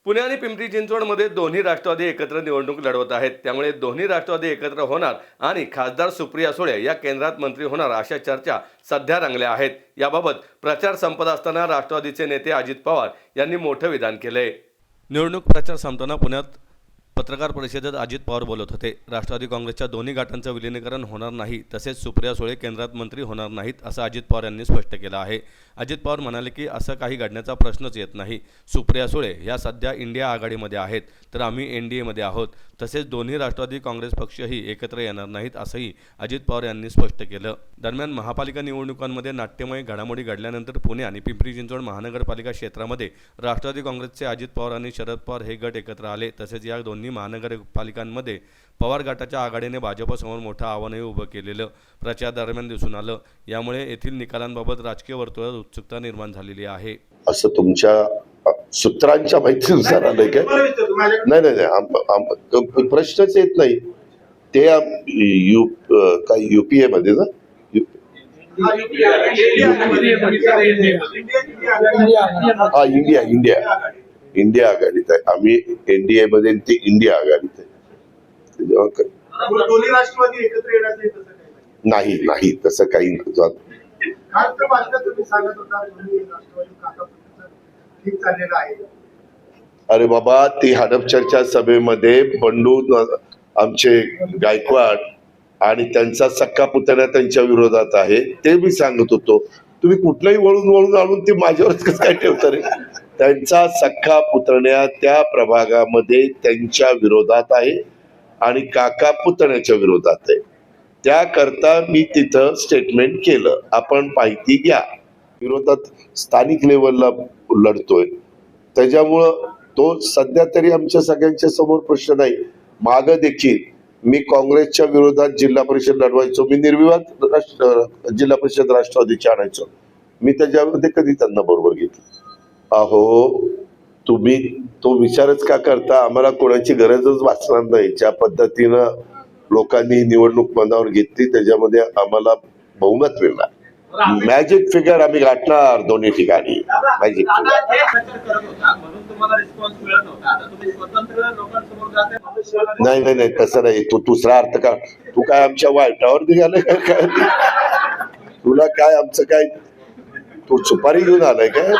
पुणे आणि पिंपरी चिंचवडमध्ये दोन्ही राष्ट्रवादी एकत्र निवडणूक लढवत आहेत. त्यामुळे दोन्ही राष्ट्रवादी एकत्र होणार आणि खासदार सुप्रिया सुळे या केंद्रात मंत्री होणार अशा चर्चा सध्या रंगल्या आहेत. याबाबत प्रचार संपत असताना राष्ट्रवादीचे नेते अजित पवार यांनी मोठं विधान केले. निवडणूक प्रचार संपताना पुण्यात पत्रकार परिषदेत अजित पवार बोलत होते. राष्ट्रवादी काँग्रेसच्या दोन्ही गटांचं विलीनीकरण होणार नाही, तसेच सुप्रिया सुळे केंद्रात मंत्री होणार नाहीत असं अजित पवार यांनी स्पष्ट केलं आहे. अजित पवार म्हणाले की असं काही घडण्याचा प्रश्नच येत नाही. सुप्रिया सुळे या सध्या इंडिया आघाडीमध्ये आहेत, तर आम्ही एनडीएमध्ये आहोत. तसेच दोन्ही राष्ट्रवादी काँग्रेस पक्षही एकत्र येणार नाहीत असंही अजित पवार यांनी स्पष्ट केलं. दरम्यान महापालिका निवडणुकांमध्ये नाट्यमय घडामोडी घडल्यानंतर पुणे आणि पिंपरी चिंचवड महानगरपालिका क्षेत्रामध्ये राष्ट्रवादी काँग्रेसचे अजित पवार आणि शरद पवार हे गट एकत्र आले. तसेच या दोन्ही महानगरपालिकांमध्ये पवार गटाच्या आघाडीने भाजपसमोर मोठं आव्हानही उभं केलेलं प्रचार दरम्यान दिसून आलं. यामुळे येथील निकालांबाबत राजकीय वर्तुळात उत्सुकता निर्माण झालेली आहे. असं तुमच्या सूत्रांच्या माहितीनुसार आलंय काय? नाही, प्रश्नच येत नाही. ते काय युपीए मध्ये ना, हा इंडिया आघाडीत आहे. आम्ही एनडीए मध्ये, ते इंडिया आघाडीत आहे. दोन्ही राष्ट्रवादी एकत्र येण्याचं नाही तसं काही नाही. अरे बाबा, ती हडप चर्चा सभेमध्ये बंडू आमचे गायकवाड आणि त्यांचा सक्का पुतण्या त्यांच्या विरोधात आहे ते मी सांगत होतो. तुम्ही कुठलाही वळून आणून ते माझ्यावरच कसं काय ठेवता रे? त्यांचा सक्का पुतण्या त्या प्रभागामध्ये त्यांच्या विरोधात आहे आणि काका पुतण्याच्या विरोधात आहे. त्याकरता मी तिथं स्टेटमेंट केलं. आपण माहिती घ्या. विरोधात स्थानिक लेवलला लढतोय, त्याच्यामुळं तो सध्या तरी आमच्या सगळ्यांच्या समोर प्रश्न नाही. माग देखील मी काँग्रेसच्या विरोधात जिल्हा परिषद लढवायचो. मी निर्विवाद जिल्हा परिषद राष्ट्रवादीची आणायचो. मी त्याच्यामध्ये कधी त्यांना बरोबर घेतलं? अहो, तुम्ही तो विचारच का करता? आम्हाला कोणाची गरजच भासणार नाही. ज्या पद्धतीनं लोकांनी निवडणूक मनावर घेतली त्याच्यामध्ये आम्हाला बहुमत मिळणार. मॅजिक फिगर आम्ही गाठणार दोन्ही ठिकाणी. मॅजिक नाही तसं नाही. तू दुसरा अर्थ का? तू काय आमच्या वाईटावर निघालाय काय? तुला काय आमचं काय? तू सुपारी घेऊन आलाय काय?